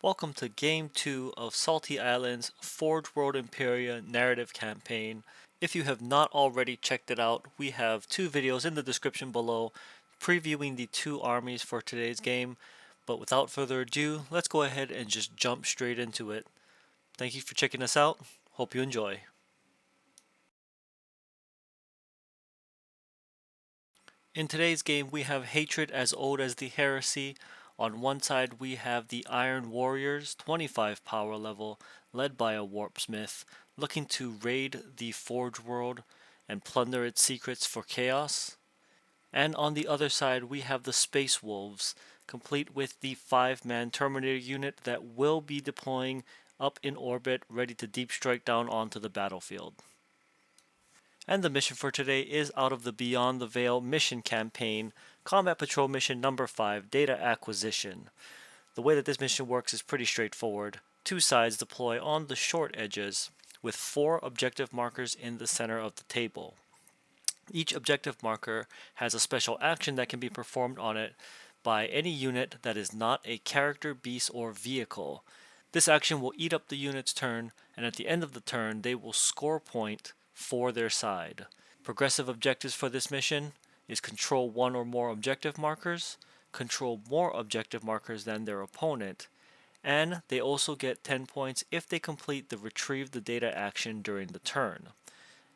Welcome to Game 2 of Salty Island's Forge World Imperia Narrative Campaign. If you have not already checked it out, we have two videos in the description below previewing the two armies for today's game. But without further ado, let's go ahead and just jump straight into it. Thank you for checking us out. Hope you enjoy. In today's game, we have Hatred as old as the Heresy. On one side, we have the Iron Warriors, 25 power level, led by a Warpsmith, looking to raid the Forge World and plunder its secrets for chaos. And on the other side, we have the Space Wolves, complete with the 5-man Terminator unit that will be deploying up in orbit, ready to deep strike down onto the battlefield. And the mission for today is out of the Beyond the Veil mission campaign, Combat Patrol Mission number 5, Data Acquisition. The way that this mission works is pretty straightforward. Two sides deploy on the short edges, with 4 objective markers in the center of the table. Each objective marker has a special action that can be performed on it by any unit that is not a character, beast, or vehicle. This action will eat up the unit's turn, and at the end of the turn, they will score point for their side. Progressive objectives for this mission is control 1 or more objective markers, control more objective markers than their opponent, and they also get 10 points if they complete the retrieve the data action during the turn.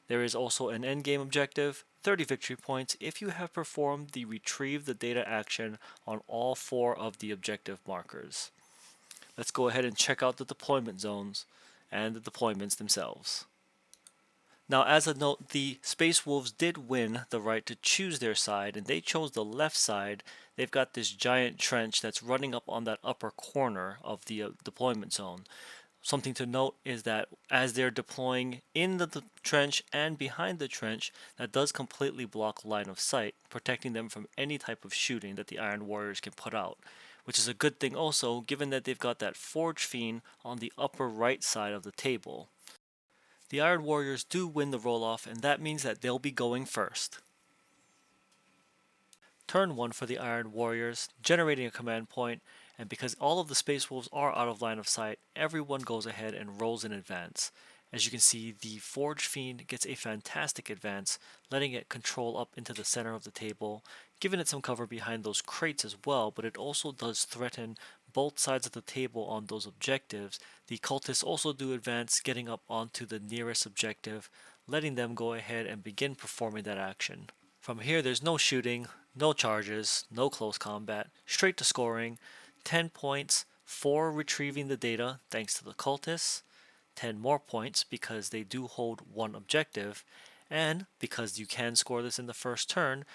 There is also an endgame objective, 30 victory points if you have performed the retrieve the data action on all 4 of the objective markers. Let's go ahead and check out the deployment zones and the deployments themselves. Now, as a note, the Space Wolves did win the right to choose their side, and they chose the left side. They've got this giant trench that's running up on that upper corner of the deployment zone. Something to note is that as they're deploying in the trench and behind the trench, that does completely block line of sight, protecting them from any type of shooting that the Iron Warriors can put out. Which is a good thing also, given that they've got that Forge Fiend on the upper right side of the table. The Iron Warriors do win the roll-off, and that means that they'll be going first. Turn 1 for the Iron Warriors, generating a command point, and because all of the Space Wolves are out of line of sight, everyone goes ahead and rolls in advance. As you can see, the Forge Fiend gets a fantastic advance, letting it control up into the center of the table, giving it some cover behind those crates as well, but it also does threaten both sides of the table on those objectives. The cultists also do advance, getting up onto the nearest objective, letting them go ahead and begin performing that action. From here, there's no shooting, no charges, no close combat, straight to scoring, 10 points for retrieving the data thanks to the cultists, 10 more points because they do hold one objective, and because you can score this in the first turn,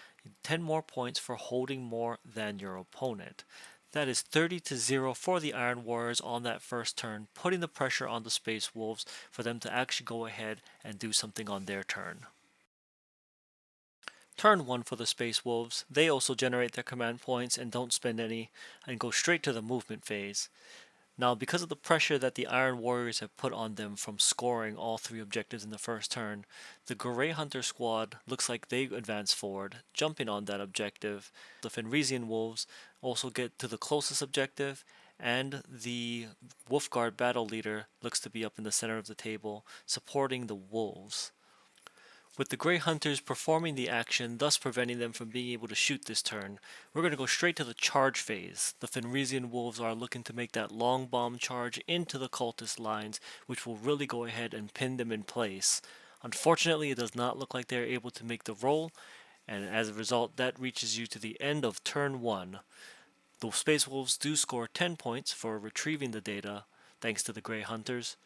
10 more points for holding more than your opponent. That is 30-0 for the Iron Warriors on that first turn, putting the pressure on the Space Wolves for them to actually go ahead and do something on their turn. Turn 1 for the Space Wolves, they also generate their command points and don't spend any, and go straight to the movement phase. Now, because of the pressure that the Iron Warriors have put on them from scoring all 3 objectives in the first turn, the Grey Hunter squad looks like they advance forward, jumping on that objective. The Fenrisian Wolves also get to the closest objective, and the Wolfguard battle leader looks to be up in the center of the table, supporting the Wolves. With the Grey Hunters performing the action, thus preventing them from being able to shoot this turn, we're going to go straight to the charge phase. The Fenrisian Wolves are looking to make that long bomb charge into the cultist lines, which will really go ahead and pin them in place. Unfortunately, it does not look like they're able to make the roll, and as a result, that reaches you to the end of turn 1. The Space Wolves do score 10 points for retrieving the data, thanks to the Grey Hunters,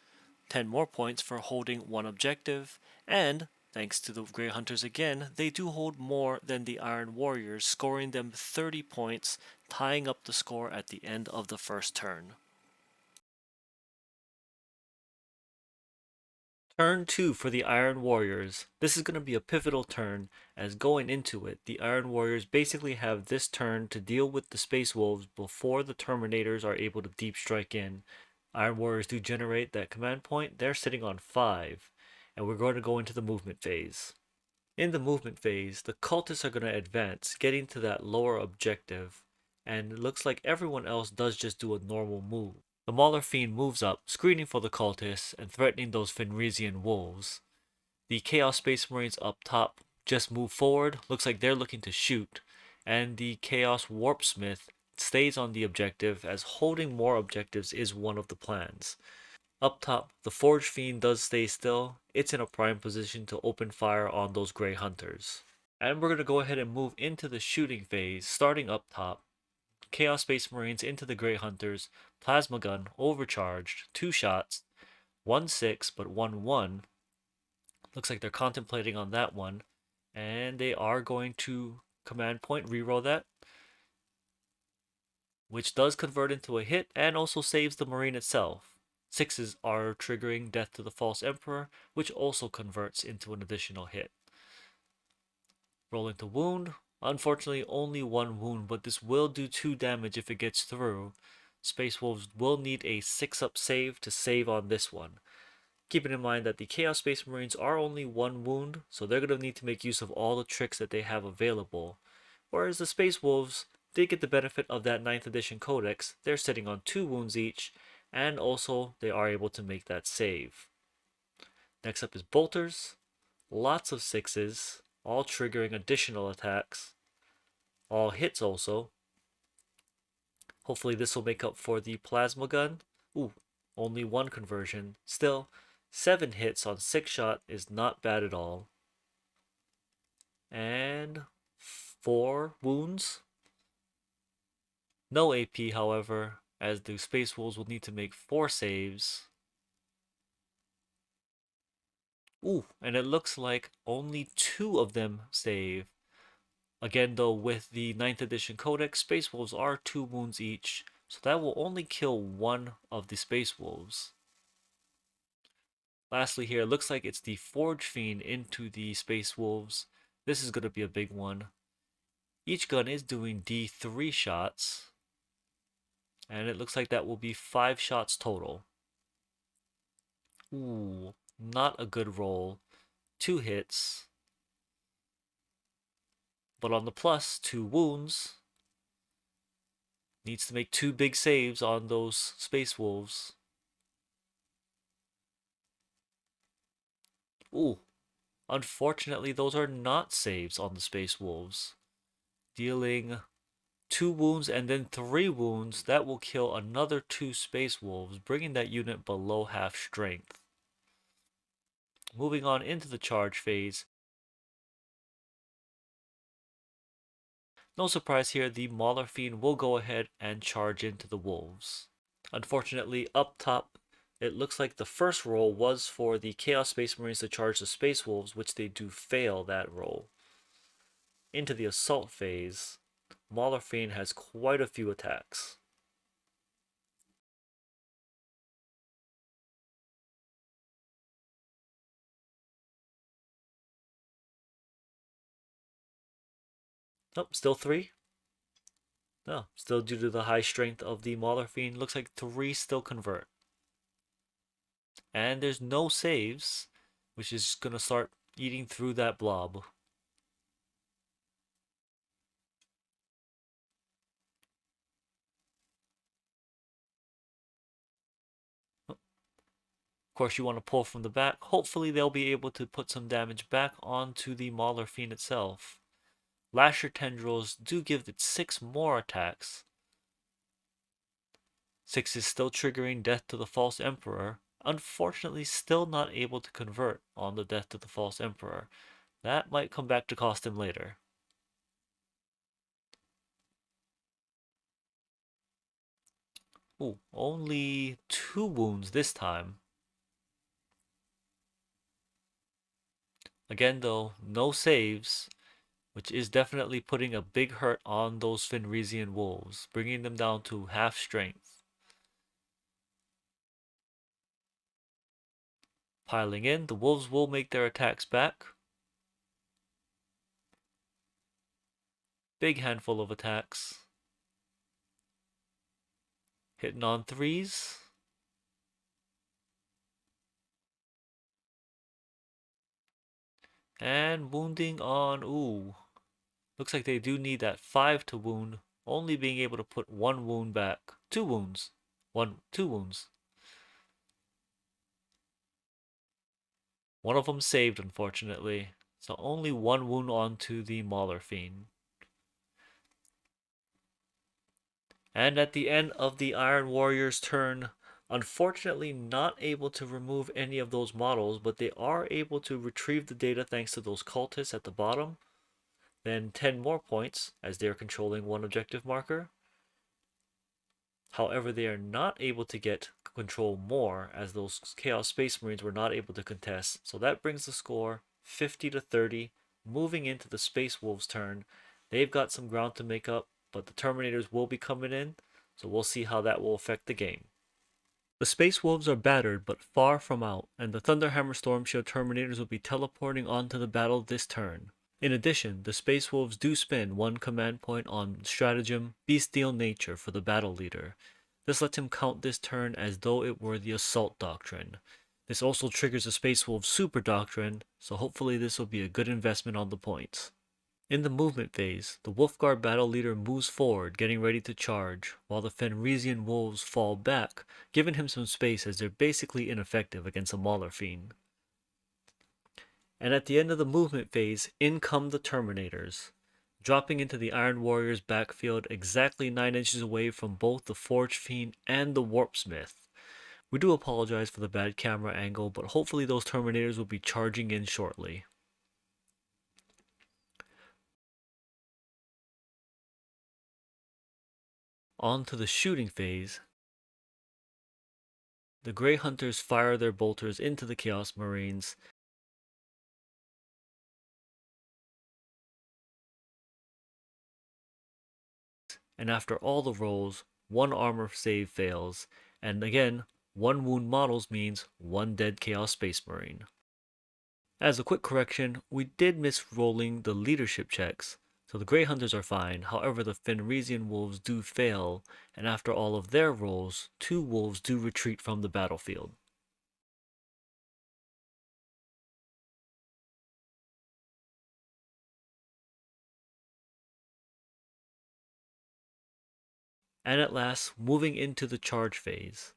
10 more points for holding one objective, and thanks to the Grey Hunters again, they do hold more than the Iron Warriors, scoring them 30 points, tying up the score at the end of the first turn. Turn 2 for the Iron Warriors. This is going to be a pivotal turn, as going into it, the Iron Warriors basically have this turn to deal with the Space Wolves before the Terminators are able to deep strike in. Iron Warriors do generate that command point, they're sitting on 5, and we're going to go into the movement phase. In the movement phase, the cultists are going to advance, getting to that lower objective, and it looks like everyone else does just do a normal move. The Mauler Fiend moves up, screening for the cultists and threatening those Fenrisian wolves. The Chaos Space Marines up top just move forward, looks like they're looking to shoot, and the Chaos Warpsmith stays on the objective as holding more objectives is one of the plans. Up top, the Forge Fiend does stay still. It's in a prime position to open fire on those Grey Hunters. And we're going to go ahead and move into the shooting phase, starting up top. Chaos Space Marines into the Grey Hunters, Plasma Gun, overcharged, 2 shots, 1-6 but 1-1. Looks like they're contemplating on that one, and they are going to command point reroll that, which does convert into a hit and also saves the Marine itself. 6s are triggering Death to the False Emperor, which also converts into an additional hit. Rolling to wound. Unfortunately, only 1 wound, but this will do 2 damage if it gets through. Space Wolves will need a 6-up save to save on this one. Keeping in mind that the Chaos Space Marines are only 1 wound, so they're going to need to make use of all the tricks that they have available. Whereas the Space Wolves, they get the benefit of that 9th edition codex. They're sitting on 2 wounds each, and also they are able to make that save. Next up is Bolters. Lots of 6s, all triggering additional attacks. All hits also. Hopefully this will make up for the Plasma Gun. Ooh, only 1 conversion. Still, 7 hits on 6 shot is not bad at all. And 4 wounds. No AP, however, as the Space Wolves will need to make 4 saves. Ooh, and it looks like only 2 of them save. Again, though, with the 9th edition codex, Space Wolves are 2 wounds each, so that will only kill 1 of the Space Wolves. Lastly here, it looks like it's the Forge Fiend into the Space Wolves. This is going to be a big one. Each gun is doing D3 shots, and it looks like that will be 5 shots total. Ooh, not a good roll. 2 hits. But on the plus, 2 wounds. Needs to make 2 big saves on those Space Wolves. Ooh, unfortunately, those are not saves on the Space Wolves. Dealing 2 wounds and then 3 wounds, that will kill another 2 Space Wolves, bringing that unit below half strength. Moving on into the charge phase. No surprise here, the Mauler Fiend will go ahead and charge into the Wolves. Unfortunately, up top, it looks like the first roll was for the Chaos Space Marines to charge the Space Wolves, which they do fail that roll. Into the assault phase, Mauler Fiend has quite a few attacks. Oh, still 3? No, still due to the high strength of the Mauler Fiend, looks like 3 still convert. And there's no saves, which is going to start eating through that blob. Of course, you want to pull from the back. Hopefully, they'll be able to put some damage back onto the Mauler Fiend itself. Lasher Tendrils do give it 6 more attacks. 6 is still triggering Death to the False Emperor. Unfortunately, still not able to convert on the Death to the False Emperor. That might come back to cost him later. Ooh, only 2 wounds this time. Again, though, no saves, which is definitely putting a big hurt on those Fenrisian wolves, bringing them down to half strength. Piling in, the wolves will make their attacks back. Big handful of attacks. Hitting on 3s. And wounding on, ooh. Looks like they do need that 5 to wound, only being able to put 1 wound back. 2 wounds. Two wounds. One of them saved, unfortunately. So only one wound onto the Mauler Fiend. And at the end of the Iron Warrior's turn, unfortunately not able to remove any of those models, but they are able to retrieve the data thanks to those cultists at the bottom. Then 10 more points, as they are controlling one objective marker. However, they are not able to get control more, as those Chaos Space Marines were not able to contest. So that brings the score 50 to 30, moving into the Space Wolves' turn. They've got some ground to make up, but the Terminators will be coming in, so we'll see how that will affect the game. The Space Wolves are battered but far from out, and the Thunderhammer Storm Shield Terminators will be teleporting onto the battle this turn. In addition, the Space Wolves do spend one command point on stratagem Bestial Nature for the battle leader. This lets him count this turn as though it were the Assault Doctrine. This also triggers the Space Wolves Super Doctrine, so hopefully this will be a good investment on the points. In the movement phase, the Wolfguard battle leader moves forward, getting ready to charge, while the Fenrisian wolves fall back, giving him some space as they're basically ineffective against a Mauler Fiend. And at the end of the movement phase, in come the Terminators, dropping into the Iron Warrior's backfield exactly 9 inches away from both the Forge Fiend and the Warpsmith. We do apologize for the bad camera angle, but hopefully those Terminators will be charging in shortly. On to the shooting phase. The Grey Hunters fire their bolters into the Chaos Marines, and after all the rolls, one armor save fails, and again, one wound models means one dead Chaos Space Marine. As a quick correction, we did miss rolling the leadership checks, so the Grey Hunters are fine, however the Fenrisian Wolves do fail, and after all of their rolls, 2 wolves do retreat from the battlefield. And at last, moving into the charge phase.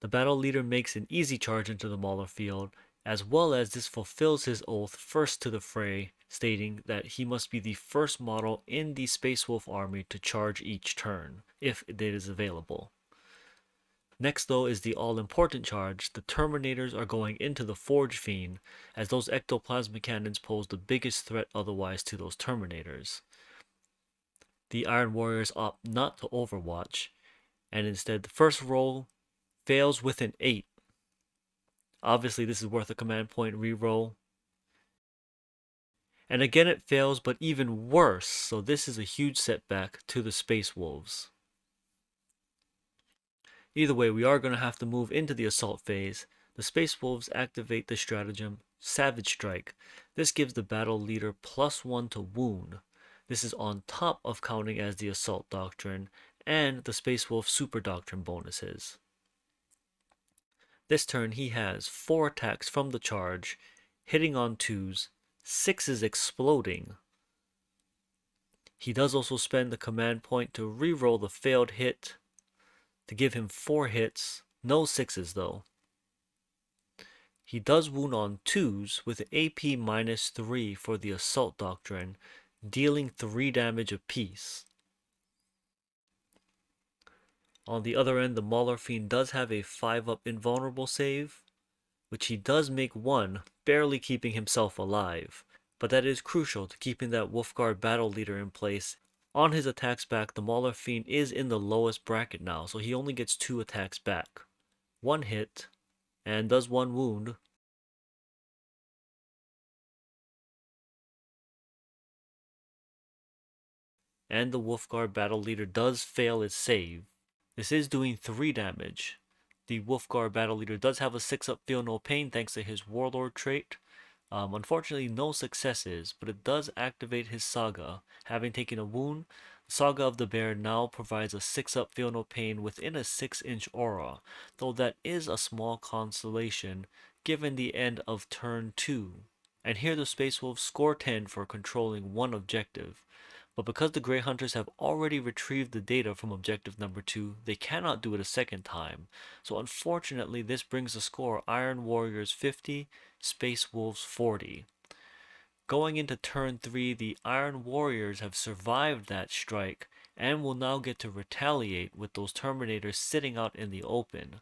The battle leader makes an easy charge into the Mauler field, as well as this fulfills his oath first to the fray, stating that he must be the first model in the Space Wolf army to charge each turn, if it is available. Next though is the all-important charge. The Terminators are going into the Forge Fiend, as those ectoplasmic cannons pose the biggest threat otherwise to those Terminators. The Iron Warriors opt not to overwatch, and instead the first roll fails with an 8. Obviously this is worth a command point reroll. And again it fails, but even worse, so this is a huge setback to the Space Wolves. Either way, we are going to have to move into the assault phase. The Space Wolves activate the stratagem Savage Strike. This gives the battle leader +1 to wound. This is on top of counting as the Assault Doctrine and the Space Wolf Super Doctrine bonuses. This turn he has 4 attacks from the charge, hitting on 2s, 6s exploding. He does also spend the command point to reroll the failed hit to give him 4 hits, no 6s though. He does wound on 2s with AP -3 for the Assault Doctrine, dealing 3 damage apiece. On the other end, the Mauler Fiend does have a 5-up invulnerable save, which he does make 1, barely keeping himself alive. But that is crucial to keeping that Wolfguard battle leader in place. On his attacks back, the Mauler Fiend is in the lowest bracket now, so he only gets 2 attacks back. 1 hit, and does 1 wound. And the Wolfguard battle leader does fail its save. This is doing 3 damage. The Wolfguard battle leader does have a 6-up feel no pain thanks to his warlord trait. Unfortunately, no successes, but it does activate his saga. Having taken a wound, the Saga of the Bear now provides a 6-up feel no pain within a 6-inch aura, though that is a small consolation given the end of turn 2. And here the Space Wolves score 10 for controlling one objective. But because the Grey Hunters have already retrieved the data from objective number 2, they cannot do it a second time. So unfortunately, this brings the score Iron Warriors 50, Space Wolves 40. Going into turn 3, the Iron Warriors have survived that strike and will now get to retaliate with those Terminators sitting out in the open.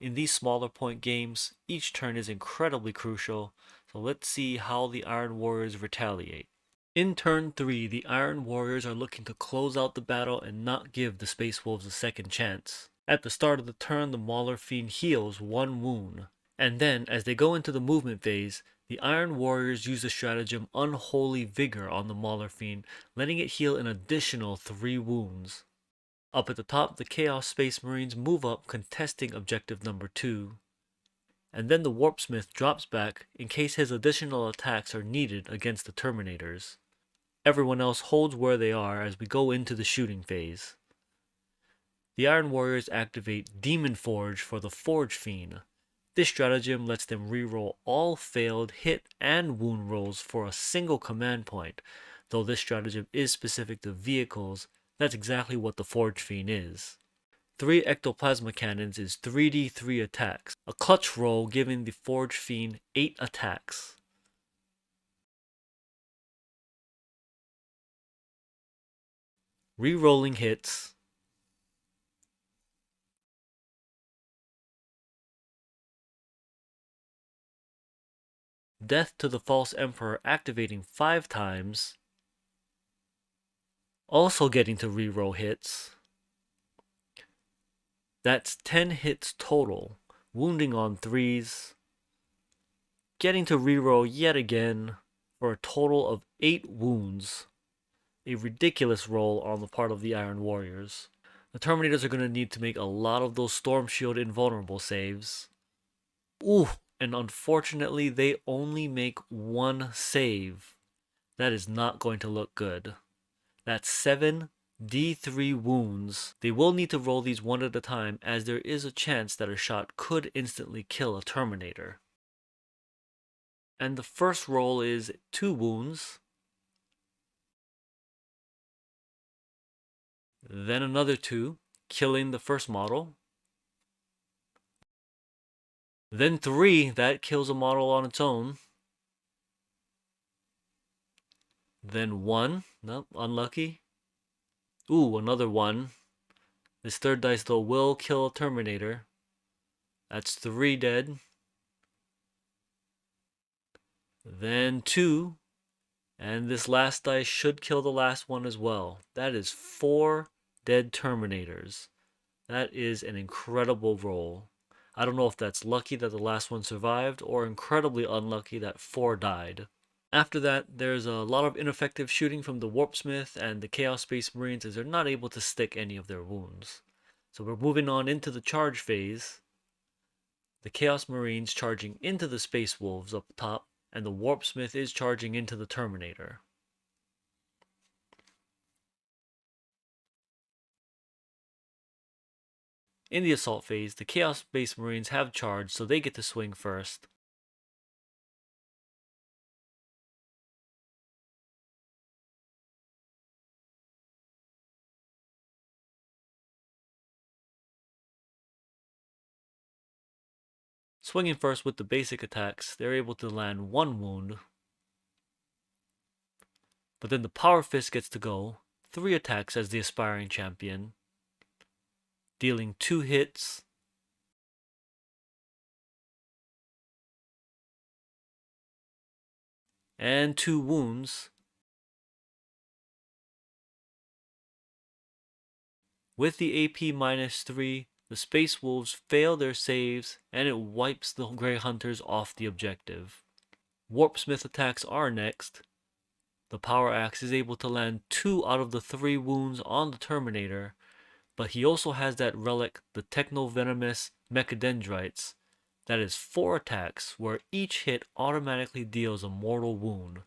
In these smaller point games, each turn is incredibly crucial, so let's see how the Iron Warriors retaliate. In turn 3, the Iron Warriors are looking to close out the battle and not give the Space Wolves a second chance. At the start of the turn, the Mauler Fiend heals 1 wound, and then, as they go into the movement phase, the Iron Warriors use the stratagem Unholy Vigor on the Mauler Fiend, letting it heal an additional 3 wounds. Up at the top, the Chaos Space Marines move up, contesting objective number 2. And then the Warpsmith drops back in case his additional attacks are needed against the Terminators. Everyone else holds where they are as we go into the shooting phase. The Iron Warriors activate Demon Forge for the Forge Fiend. This stratagem lets them reroll all failed hit and wound rolls for a single command point. Though this stratagem is specific to vehicles, that's exactly what the Forge Fiend is. 3 Ectoplasma Cannons is 3d3 attacks, a clutch roll giving the Forge Fiend 8 attacks. Rerolling hits, Death to the False Emperor activating 5 times, also getting to reroll hits. That's 10 hits total, wounding on 3s, getting to reroll yet again for a total of 8 wounds. A ridiculous roll on the part of the Iron Warriors. The Terminators are going to need to make a lot of those Storm Shield invulnerable saves. Ooh, and unfortunately they only make 1 save. That is not going to look good. That's 7 D3 wounds. They will need to roll these one at a time, as there is a chance that a shot could instantly kill a Terminator. And the first roll is 2 wounds. Then another 2, killing the first model. Then 3, that kills a model on its own. Then 1, nope, unlucky. Ooh, another 1. This third dice though will kill a Terminator. That's 3 dead. Then 2. And this last dice should kill the last one as well. That is 4 dead Terminators. That is an incredible roll. I don't know if that's lucky that the last one survived or incredibly unlucky that 4 died. After that, there's a lot of ineffective shooting from the Warpsmith and the Chaos Space Marines as they're not able to stick any of their wounds. So we're moving on into the charge phase. The Chaos Marines charging into the Space Wolves up top, and the Warpsmith is charging into the Terminator. In the assault phase, the Chaos Space Marines have charged, so they get to swing first. Swinging first with the basic attacks, they're able to land 1 wound. But then the Power Fist gets to go 3 attacks as the Aspiring Champion, dealing 2 hits. And 2 wounds. With the AP -3, the Space Wolves fail their saves and it wipes the Grey Hunters off the objective. Warpsmith attacks are next. The Power Axe is able to land 2 out of the 3 wounds on the Terminator, but he also has that relic, the Technovenomous Mechadendrites. That is 4 attacks where each hit automatically deals a mortal wound.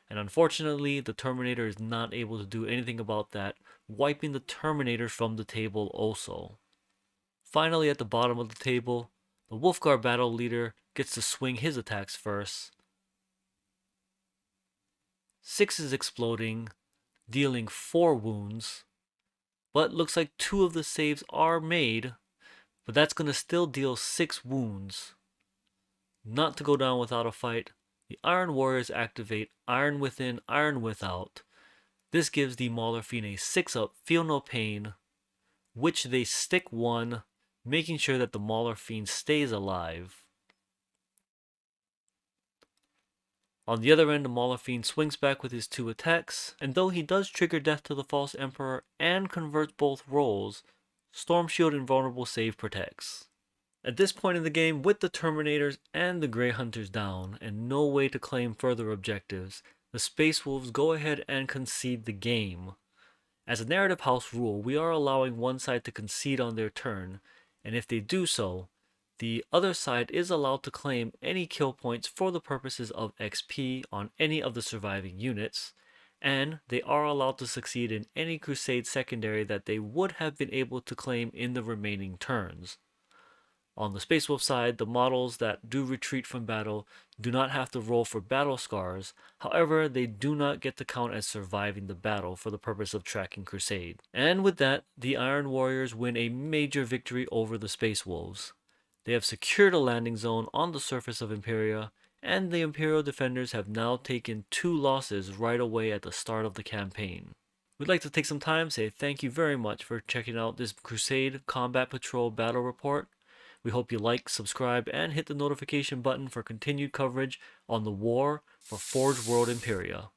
And unfortunately, the Terminator is not able to do anything about that, wiping the Terminator from the table also. Finally, at the bottom of the table, the Wolfguard battle leader gets to swing his attacks first. 6 is exploding, dealing 4 wounds. But looks like 2 of the saves are made, but that's going to still deal 6 wounds. Not to go down without a fight, the Iron Warriors activate Iron Within, Iron Without. This gives the Mauler Fiend a 6-up, Feel No Pain, which they stick 1, making sure that the Mauler Fiend stays alive. On the other end, the Mauler Fiend swings back with his 2 attacks, and though he does trigger Death to the False Emperor and converts both rolls, Storm Shield Invulnerable Save protects. At this point in the game, with the Terminators and the Grey Hunters down, and no way to claim further objectives, the Space Wolves go ahead and concede the game. As a narrative house rule, we are allowing one side to concede on their turn, and if they do so, the other side is allowed to claim any kill points for the purposes of XP on any of the surviving units, and they are allowed to succeed in any Crusade secondary that they would have been able to claim in the remaining turns. On the Space Wolf side, the models that do retreat from battle do not have to roll for battle scars, however, they do not get to count as surviving the battle for the purpose of tracking Crusade. And with that, the Iron Warriors win a major victory over the Space Wolves. They have secured a landing zone on the surface of Imperia, and the Imperial defenders have now taken 2 losses right away at the start of the campaign. We'd like to take some time to say thank you very much for checking out this Crusade Combat Patrol Battle Report. We hope you like, subscribe, and hit the notification button for continued coverage on the war for Forge World Imperia.